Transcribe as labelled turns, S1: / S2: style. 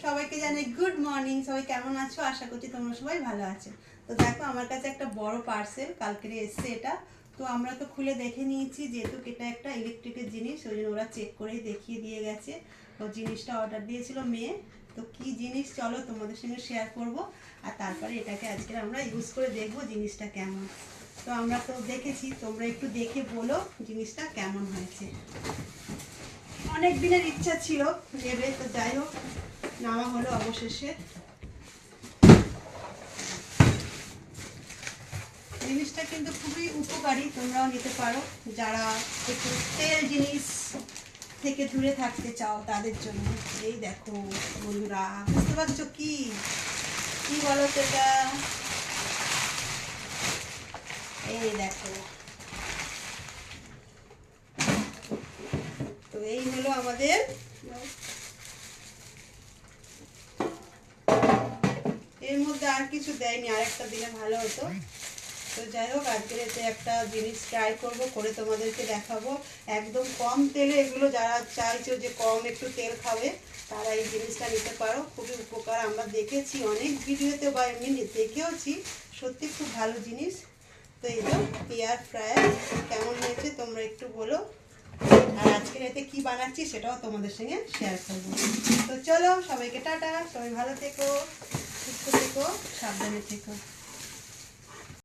S1: সবাইকে জানাই good morning. সবাই কেমন আছো? আশা করছি তোমরা সবাই ভালো আছো। তো দেখো আমার কাছে একটা বড় পার্সেল কালকে এসছে এটা। তো আমরা তো খুলে দেখে নিয়েছি, যেহেতু এটা একটা ইলেকট্রিকের জিনিস, ওই জন্য ওরা চেক করে দেখিয়ে দিয়ে গেছে। তো জিনিসটা অর্ডার দিয়েছিল মেয়ে। তো কি জিনিস চলো তোমাদের সঙ্গে শেয়ার করব, আর তারপরে এটাকে আজকে আমরা ইউজ করে দেখবো জিনিসটা কেমন। তো আমরা তো দেখেছি, তোমরা একটু দেখে বলো জিনিসটা কেমন হয়েছে। অনেক দিনের ইচ্ছা ছিল নেবে, তো যাই হোক নেওয়া হলো অবশেষে। জিনিসটা কিন্তু খুবই উপকারী, তোমরাও নিতে পারো যারা একটু তেল জিনিস থেকে দূরে থাকতে চাও তাদের জন্য। এই দেখো বন্ধুরা, বুঝতে পারছো কি কি বলো তো এটা? এই দেখো, তো এই হলো আমাদের। এর মধ্যে আর কিছু দেয়নি, আর একটা দিলে ভালো হতো। তো যাই হোক আজকের এতে একটা জিনিস ট্রাই করব, করে তোমাদেরকে দেখাবো। একদম কম তেলে, এগুলো যারা চাইছো যে কম একটু তেল খাবে তারা এই জিনিসটা নিতে পারো। খুবই উপকার, আমরা দেখেছি অনেক ভিডিওতে বা এমনি দেখেওছি, সত্যি খুব ভালো জিনিস। তো এই যে এয়ার ফ্রায়ার কেমন হয়েছে তোমরা একটু বলো, আর আজকের এতে কি বানাচ্ছি সেটাও তোমাদের সঙ্গে শেয়ার করবো। তো চলো সবাইকে টাটা, সবাই ভালো থেকো, সুস্থ থেকো, সাবধানে থেকো।